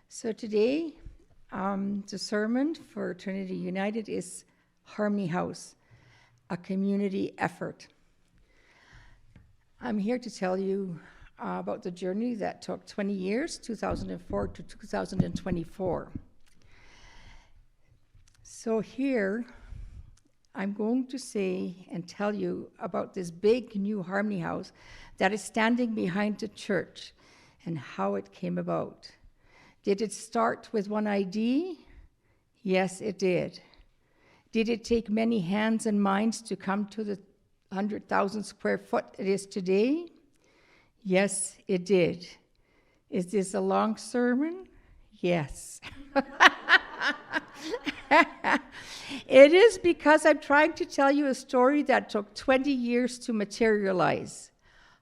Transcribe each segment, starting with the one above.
So today, the sermon for Trinity United is Harmony House, a community effort. I'm here to tell you about the journey that took 20 years, 2004 to 2024. So here, I'm going to say and tell you about this big new Harmony House that is standing behind the church and how it came about. Did it start with one idea? Yes, it did. Did it take many hands and minds to come to the 100,000 square foot it is today? Yes, it did. Is this a long sermon? Yes. It is because I'm trying to tell you a story that took 20 years to materialize.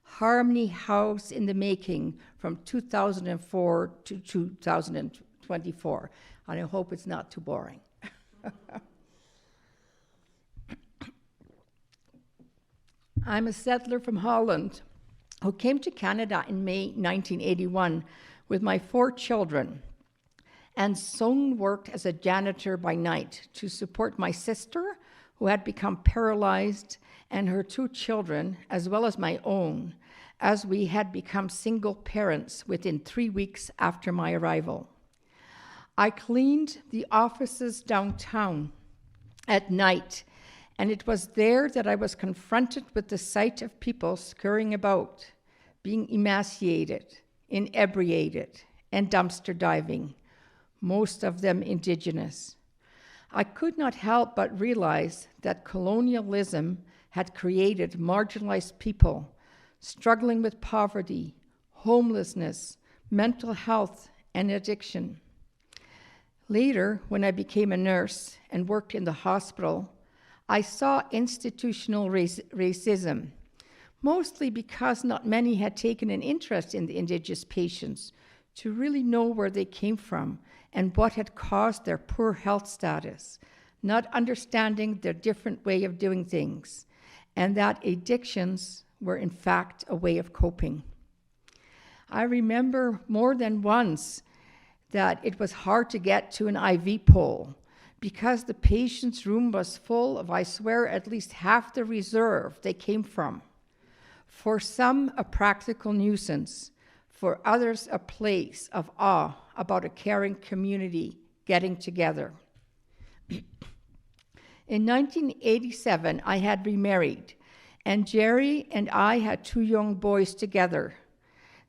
Harmony House in the making from 2004 to 2024. And I hope it's not too boring. I'm a settler from Holland who came to Canada in May 1981 with my 4 children, and soon worked as a janitor by night to support my sister, who had become paralyzed, and her 2 children, as well as my own, as we had become single parents within 3 weeks after my arrival. I cleaned the offices downtown at night, and it was there that I was confronted with the sight of people scurrying about, being emaciated, inebriated, and dumpster diving, most of them indigenous. I could not help but realize that colonialism had created marginalized people struggling with poverty, homelessness, mental health, and addiction. Later, when I became a nurse and worked in the hospital, I saw institutional racism, mostly because not many had taken an interest in the indigenous patients to really know where they came from and what had caused their poor health status, not understanding their different way of doing things, and that addictions were in fact a way of coping. I remember more than once that it was hard to get to an IV pole because the patient's room was full of, I swear, at least half the reserve they came from. For some, a practical nuisance. For others, a place of awe about a caring community getting together. In 1987, I had remarried, and Jerry and I had 2 young boys together.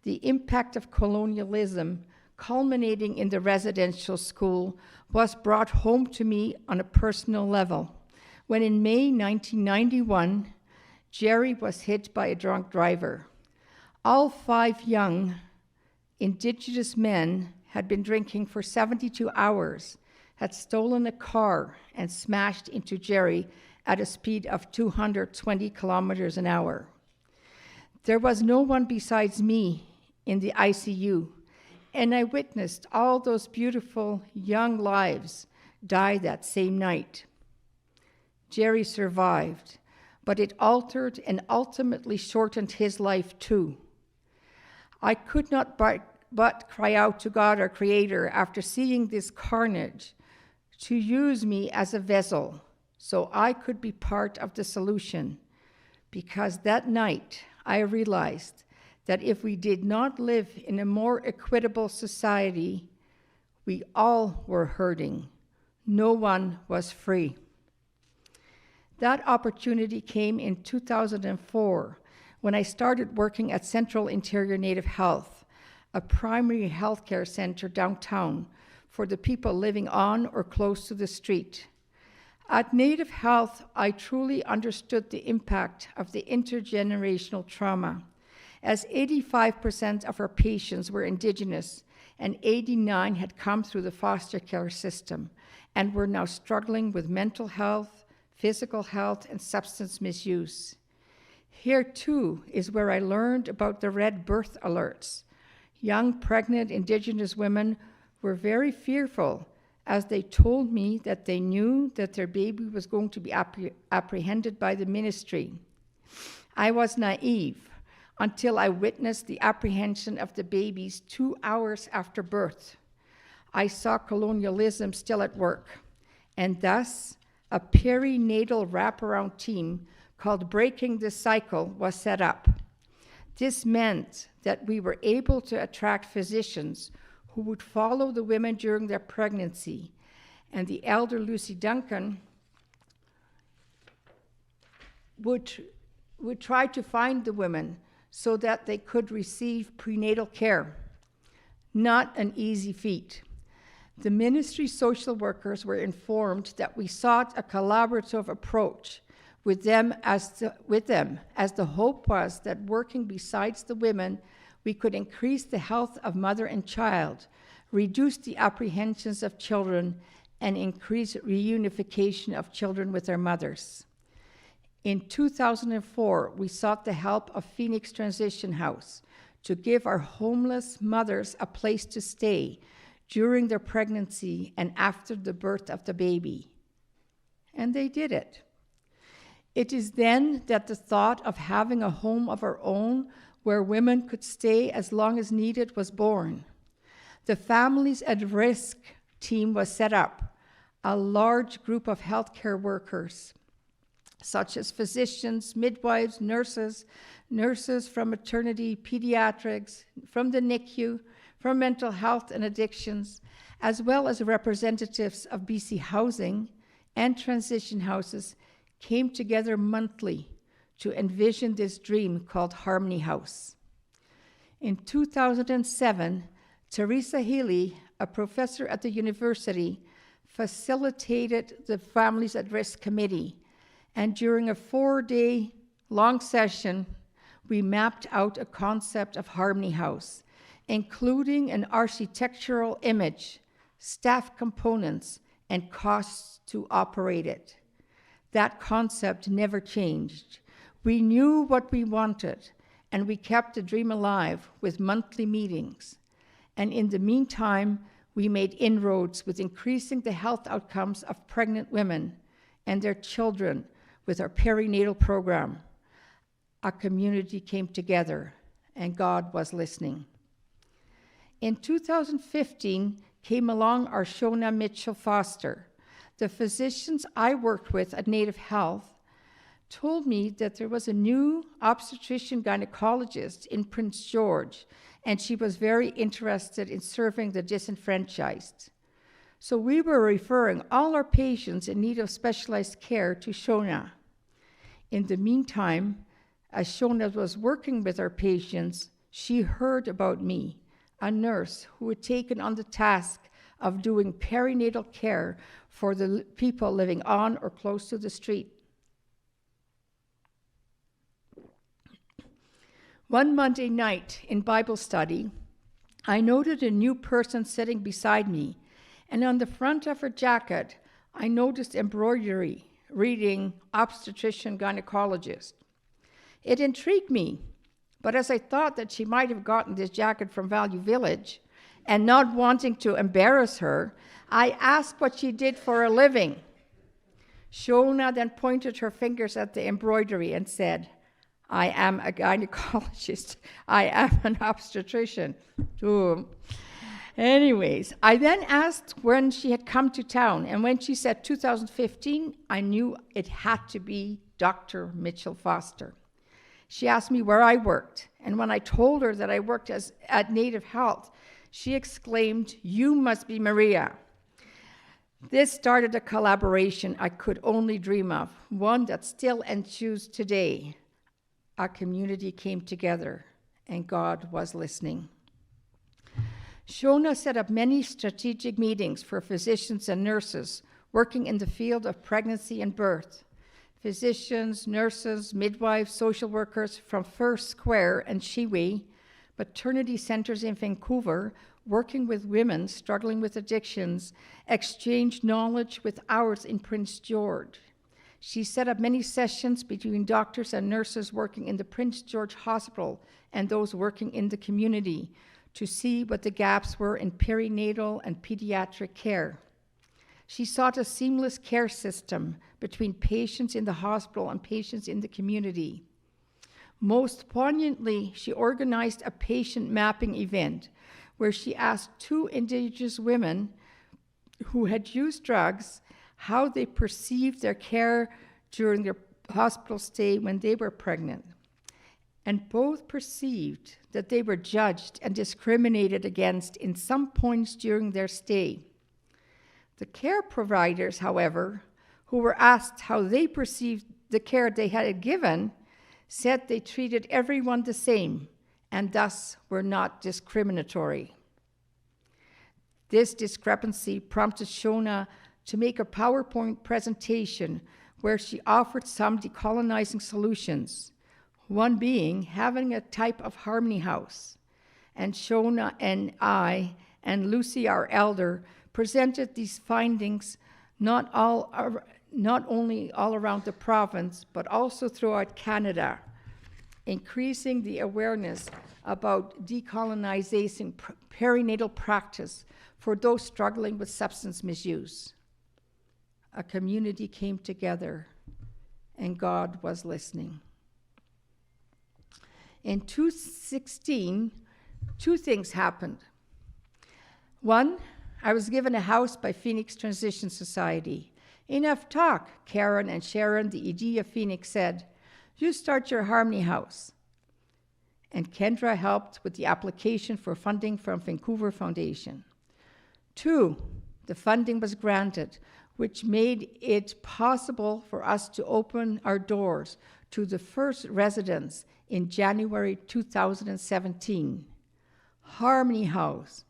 The impact of colonialism, culminating in the residential school, was brought home to me on a personal level, when in May 1991, Jerry was hit by a drunk driver. All 5 young indigenous men had been drinking for 72 hours, had stolen a car and smashed into Jerry at a speed of 220 kilometers an hour. There was no one besides me in the ICU, and I witnessed all those beautiful young lives die that same night. Jerry survived, but it altered and ultimately shortened his life too. I could not but cry out to God, our Creator, after seeing this carnage, to use me as a vessel so I could be part of the solution. Because that night I realized that if we did not live in a more equitable society, we all were hurting. No one was free. That opportunity came in 2004 when I started working at Central Interior Native Health, a primary healthcare center downtown for the people living on or close to the street. At Native Health, I truly understood the impact of the intergenerational trauma, as 85% of our patients were indigenous and 89 had come through the foster care system and were now struggling with mental health, physical health, and substance misuse. Here too is where I learned about the red birth alerts. Young pregnant indigenous women were very fearful as they told me that they knew that their baby was going to be apprehended by the ministry. I was naive. until I witnessed the apprehension of the babies 2 hours after birth. I saw colonialism still at work, and thus a perinatal wraparound team called Breaking the Cycle was set up. This meant that we were able to attract physicians who would follow the women during their pregnancy, and the elder Lucy Duncan would try to find the women so that they could receive prenatal care. Not an easy feat. The ministry social workers were informed that we sought a collaborative approach with them, as the hope was that working besides the women, we could increase the health of mother and child, reduce the apprehensions of children, and increase reunification of children with their mothers. In 2004, we sought the help of Phoenix Transition House to give our homeless mothers a place to stay during their pregnancy and after the birth of the baby. And they did it. It is then that the thought of having a home of our own where women could stay as long as needed was born. The Families at Risk team was set up, a large group of healthcare workers, such as physicians, midwives, nurses from maternity, pediatrics, from the NICU, from mental health and addictions, as well as representatives of BC Housing and transition houses, came together monthly to envision this dream called Harmony House. In 2007, Teresa Healy, a professor at the university, facilitated the Families at Risk Committee, and during a 4-day long session, we mapped out a concept of Harmony House, including an architectural image, staff components, and costs to operate it. That concept never changed. We knew what we wanted, and we kept the dream alive with monthly meetings. And in the meantime, we made inroads with increasing the health outcomes of pregnant women and their children with our perinatal program. Our community came together, and God was listening. In 2015 came along our Shona Mitchell Foster. The physicians I worked with at Native Health told me that there was a new obstetrician gynecologist in Prince George, and she was very interested in serving the disenfranchised. So we were referring all our patients in need of specialized care to Shona. In the meantime, as Shona was working with our patients, she heard about me, a nurse who had taken on the task of doing perinatal care for the people living on or close to the street. One Monday night in Bible study, I noted a new person sitting beside me, and on the front of her jacket, I noticed embroidery reading obstetrician gynecologist. It intrigued me, but as I thought that she might have gotten this jacket from Value Village, and not wanting to embarrass her, I asked what she did for a living. Shona then pointed her fingers at the embroidery and said, "I am a gynecologist. I am an obstetrician." Anyways, I then asked when she had come to town, and when she said 2015, I knew it had to be Dr. Mitchell Foster. She asked me where I worked, and when I told her that I worked at Native Health, she exclaimed, "You must be Maria." This started a collaboration I could only dream of, one that still ensues today. Our community came together, and God was listening. Shona set up many strategic meetings for physicians and nurses working in the field of pregnancy and birth. Physicians, nurses, midwives, social workers from First Square and Shiwi, maternity centers in Vancouver, working with women struggling with addictions, exchanged knowledge with ours in Prince George. She set up many sessions between doctors and nurses working in the Prince George Hospital and those working in the community to see what the gaps were in perinatal and pediatric care. She sought a seamless care system between patients in the hospital and patients in the community. Most poignantly, she organized a patient mapping event where she asked two Indigenous women who had used drugs how they perceived their care during their hospital stay when they were pregnant. And both perceived that they were judged and discriminated against in some points during their stay. The care providers, however, who were asked how they perceived the care they had given, said they treated everyone the same and thus were not discriminatory. This discrepancy prompted Shona to make a PowerPoint presentation where she offered some decolonizing solutions, one being having a type of harmony house. And Shona and I and Lucy, our elder, presented these findings not only all around the province, but also throughout Canada, increasing the awareness about decolonizing perinatal practice for those struggling with substance misuse. A community came together, and God was listening. In 2016, two things happened. One, I was given a house by Phoenix Transition Society. Enough talk, Karen and Sharon, the ED of Phoenix, said. You start your Harmony House. And Kendra helped with the application for funding from Vancouver Foundation. Two, the funding was granted, which made it possible for us to open our doors to the first residents in January 2017. Harmony House,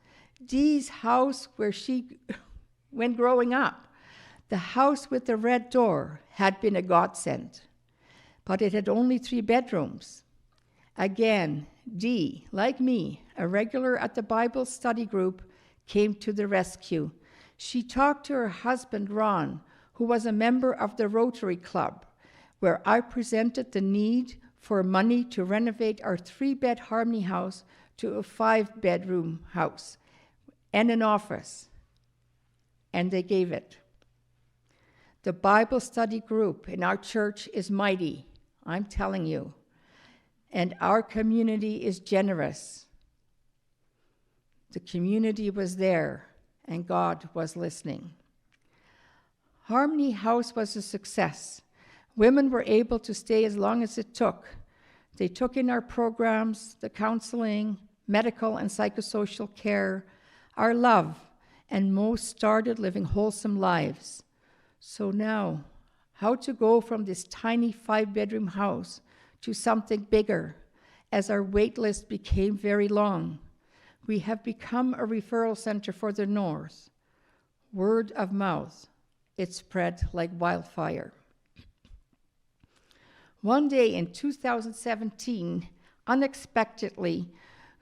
Dee's house where she, when growing up, the house with the red door had been a godsend, but it had only 3 bedrooms. Again, Dee, like me, a regular at the Bible study group, came to the rescue. She talked to her husband, Ron, who was a member of the Rotary Club, where I presented the need for money to renovate our 3-bed Harmony House to a 5-bedroom house and an office, and they gave it. The Bible study group in our church is mighty, I'm telling you, and our community is generous. The community was there, and God was listening. Harmony House was a success. Women were able to stay as long as it took. They took in our programs, the counseling, medical and psychosocial care, our love, and most started living wholesome lives. So now, how to go from this tiny 5-bedroom house to something bigger, as our wait list became very long. We have become a referral center for the North. Word of mouth, it spread like wildfire. One day in 2017, unexpectedly,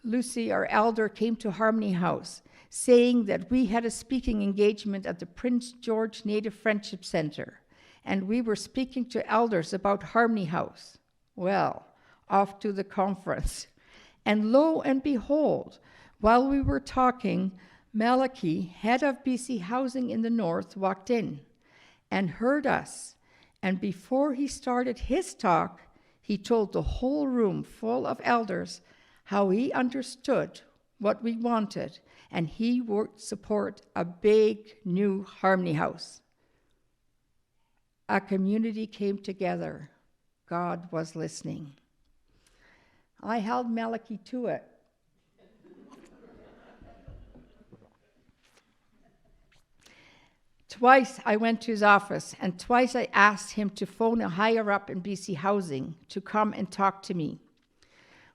Lucy, our elder, came to Harmony House, saying that we had a speaking engagement at the Prince George Native Friendship Center, and we were speaking to elders about Harmony House. Well, off to the conference. And lo and behold, while we were talking, Malachi, head of BC Housing in the North, walked in and heard us. And before he started his talk, he told the whole room full of elders how he understood what we wanted, and he would support a big new Harmony House. A community came together. God was listening. I held Malachi to it. Twice I went to his office, and twice I asked him to phone a higher up in BC Housing to come and talk to me.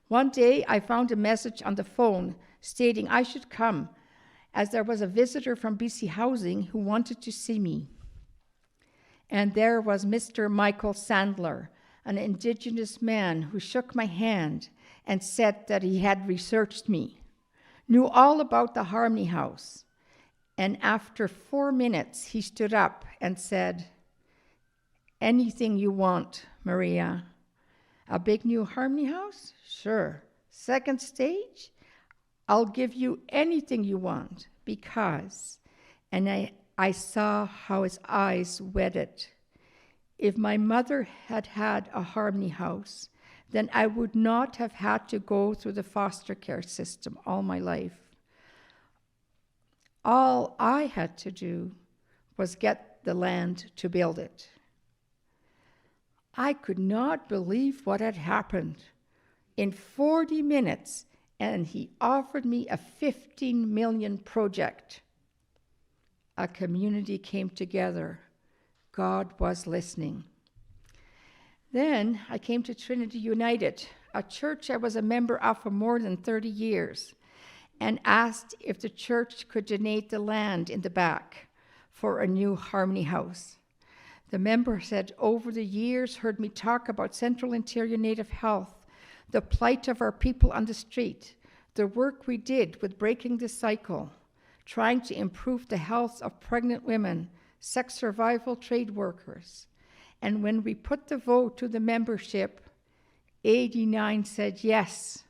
One day I found a message on the phone stating I should come, as there was a visitor from BC Housing who wanted to see me. And there was Mr. Michael Sandler, an Indigenous man who shook my hand and said that he had researched me, knew all about the Harmony House. And after 4 minutes, he stood up and said, "Anything you want, Maria. A big new Harmony House? Sure. Second stage? I'll give you anything you want, because," and I saw how his eyes wetted. "If my mother had had a Harmony House, then I would not have had to go through the foster care system all my life. All I had to do was get the land to build it. I could not believe what had happened. In 40 minutes, and he offered me a 15 million project. A community came together. God was listening. Then I came to Trinity United, a church I was a member of for more than 30 years, and asked if the church could donate the land in the back for a new Harmony House. The member had over the years heard me talk about Central Interior Native health, the plight of our people on the street, the work we did with breaking the cycle, trying to improve the health of pregnant women, sex survival trade workers. And when we put the vote to the membership, 89 said yes.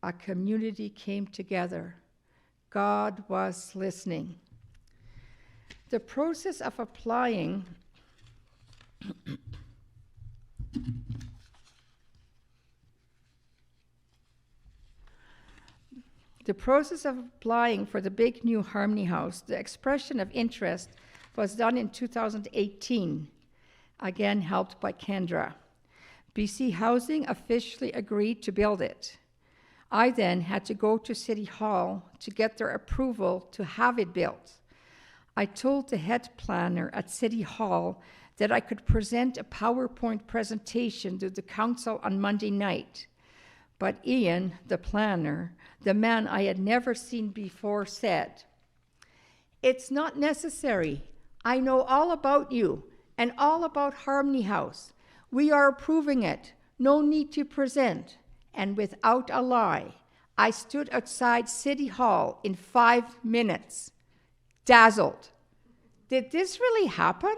A community came together. God was listening. The process of applying for the big new Harmony House, the expression of interest was done in 2018, again helped by Kendra. BC Housing officially agreed to build it. I then had to go to City Hall to get their approval to have it built. I told the head planner at City Hall that I could present a PowerPoint presentation to the council on Monday night. But Ian, the planner, the man I had never seen before, said, "It's not necessary. I know all about you and all about Harmony House. We are approving it. No need to present." And without a lie, I stood outside City Hall in 5 minutes, dazzled. Did this really happen?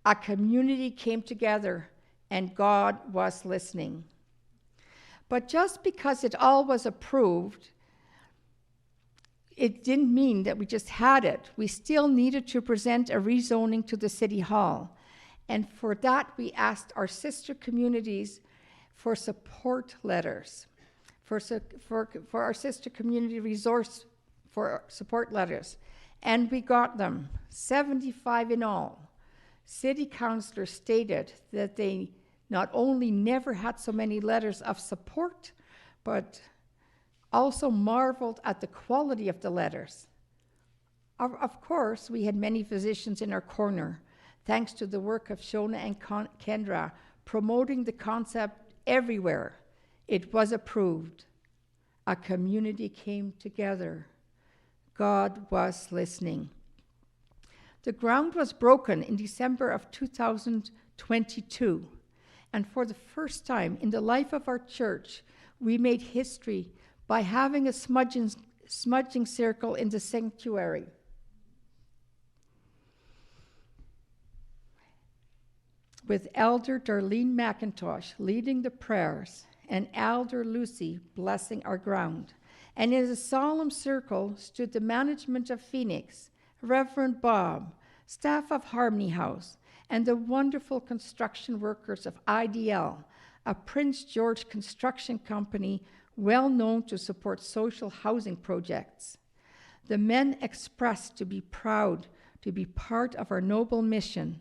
A community came together and God was listening. But just because it all was approved, it didn't mean that we just had it. We still needed to present a rezoning to the City Hall. And for that, we asked our sister communities for support letters, for our sister community resource for support letters. And we got them, 75 in all. City councillors stated that they not only never had so many letters of support, but also marveled at the quality of the letters. Of course, we had many physicians in our corner, thanks to the work of Shona and Kendra, promoting the concept everywhere. It was approved. A community came together. God was listening. The ground was broken in December of 2022. And for the first time in the life of our church, we made history by having a smudging circle in the sanctuary. With Elder Darlene McIntosh leading the prayers and Elder Lucy blessing our ground. And in a solemn circle stood the management of Phoenix, Reverend Bob, staff of Harmony House, and the wonderful construction workers of IDL, a Prince George construction company well known to support social housing projects. The men expressed to be proud to be part of our noble mission.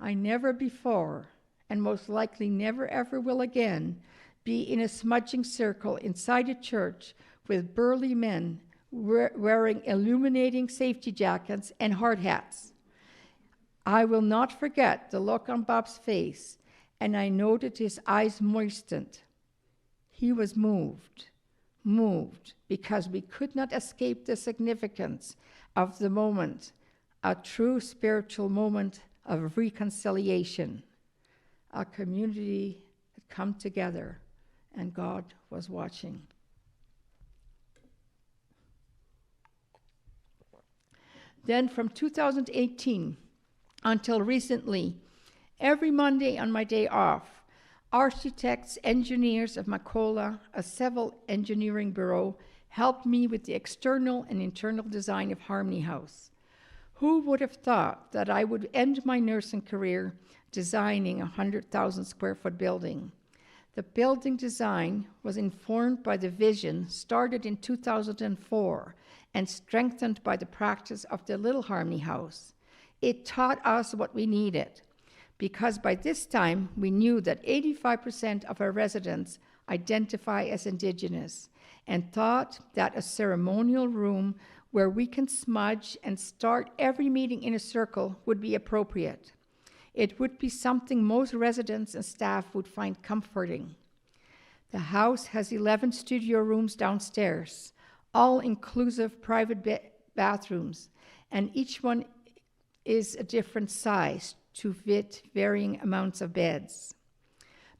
I never before, and most likely never ever will again, be in a smudging circle inside a church with burly men wearing illuminating safety jackets and hard hats. I will not forget the look on Bob's face, and I noted his eyes moistened. He was moved, because we could not escape the significance of the moment, a true spiritual moment of reconciliation. A community had come together, and God was watching. Then from 2018 until recently, every Monday on my day off, architects, engineers of Macola, a civil engineering bureau, helped me with the external and internal design of Harmony House. Who would have thought that I would end my nursing career designing a 100,000 square foot building? The building design was informed by the vision started in 2004 and strengthened by the practice of the Little Harmony House. It taught us what we needed, because by this time we knew that 85% of our residents identify as Indigenous, and thought that a ceremonial room where we can smudge and start every meeting in a circle would be appropriate. It would be something most residents and staff would find comforting. The house has 11 studio rooms downstairs, all inclusive private bathrooms, and each one is a different size to fit varying amounts of beds.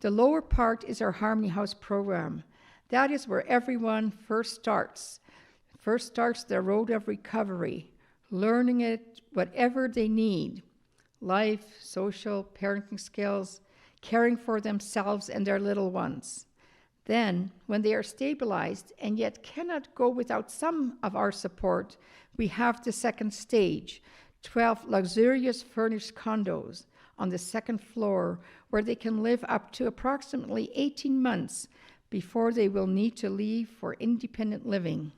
The lower part is our Harmony House program. That is where everyone first starts their road of recovery, learning it, whatever they need: life, social, parenting skills, caring for themselves and their little ones. Then, when they are stabilized and yet cannot go without some of our support, we have the second stage, 12 luxurious furnished condos on the second floor where they can live up to approximately 18 months before they will need to leave for independent living.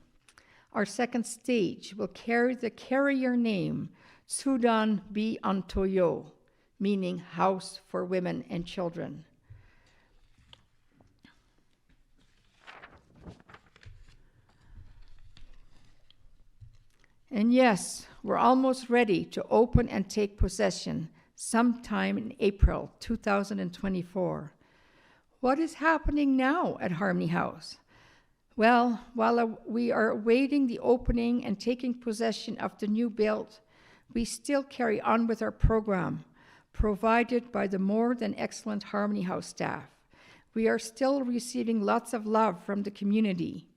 Our second stage will carry the carrier name Sudan Bi Antoyo, meaning House for Women and Children. And yes, we're almost ready to open and take possession sometime in April 2024. What is happening now at Harmony House? Well, while we are awaiting the opening and taking possession of the new build, we still carry on with our program, provided by the more than excellent Harmony House staff. We are still receiving lots of love from the community.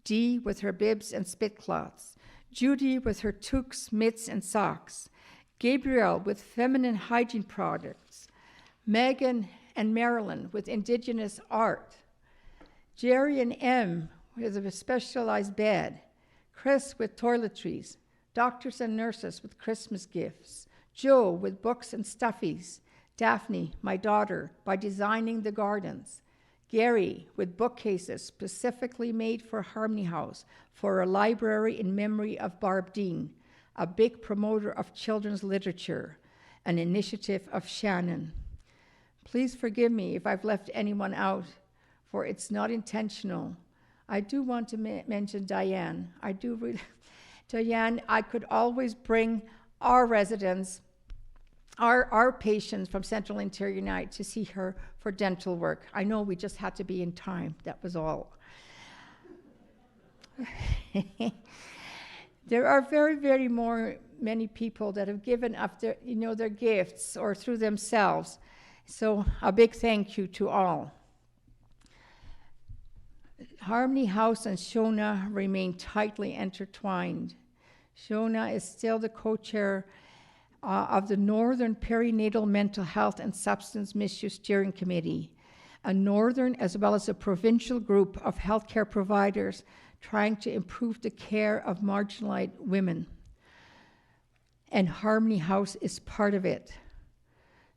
Dee with her bibs and spit cloths, Judy with her toques, mitts, and socks, Gabrielle with feminine hygiene products, Megan and Marilyn with Indigenous art, Jerry and Em with a specialized bed, Chris with toiletries, doctors and nurses with Christmas gifts, Joe with books and stuffies, Daphne, my daughter, by designing the gardens, Gary with bookcases specifically made for Harmony House for a library in memory of Barb Dean, a big promoter of children's literature, an initiative of Shannon. Please forgive me if I've left anyone out, for it's not intentional. I do want to mention Diane. Diane, I could always bring our residents, our patients from Central Interior United to see her for dental work. I know we just had to be in time, that was all. There are very many people that have given up their gifts or through themselves. So a big thank you to all. Harmony House and Shona remain tightly intertwined. Shona is still the co-chair of the Northern Perinatal Mental Health and Substance Misuse Steering Committee, a northern as well as a provincial group of healthcare providers trying to improve the care of marginalized women. And Harmony House is part of it.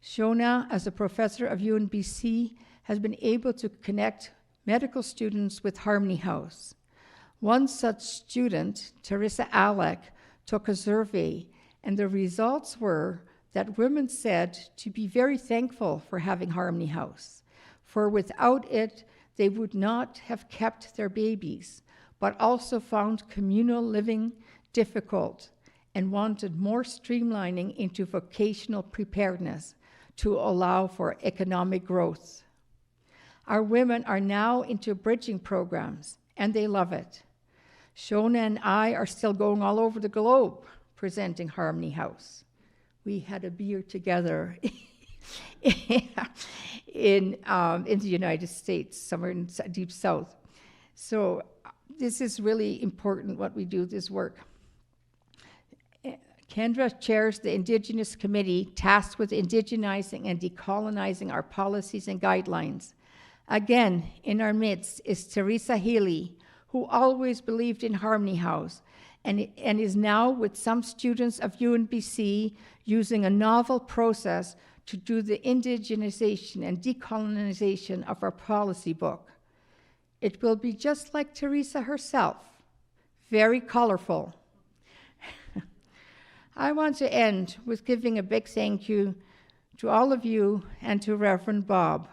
Shona, as a professor of UNBC, has been able to connect medical students with Harmony House. One such student, Teresa Alec, took a survey, and the results were that women said to be very thankful for having Harmony House, for without it, they would not have kept their babies, but also found communal living difficult and wanted more streamlining into vocational preparedness to allow for economic growth. Our women are now into bridging programs, and they love it. Shona and I are still going all over the globe presenting Harmony House. We had a beer together in the United States, somewhere in Deep South. So this is really important what we do, this work. Kendra chairs the Indigenous Committee tasked with indigenizing and decolonizing our policies and guidelines. Again, in our midst is Teresa Healy, who always believed in Harmony House and is now with some students of UNBC using a novel process to do the indigenization and decolonization of our policy book. It will be just like Teresa herself, very colorful. I want to end with giving a big thank you to all of you and to Reverend Bob,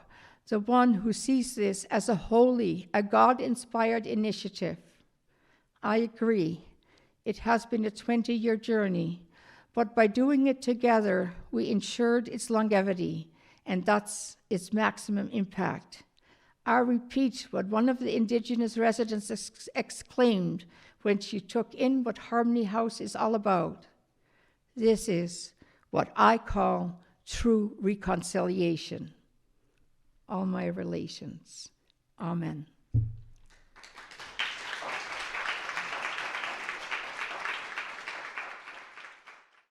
the one who sees this as a holy, a God-inspired initiative. I agree, it has been a 20-year journey, but by doing it together, we ensured its longevity, and that's its maximum impact. I repeat what one of the Indigenous residents exclaimed when she took in what Harmony House is all about. This is what I call true reconciliation. All my relations. Amen.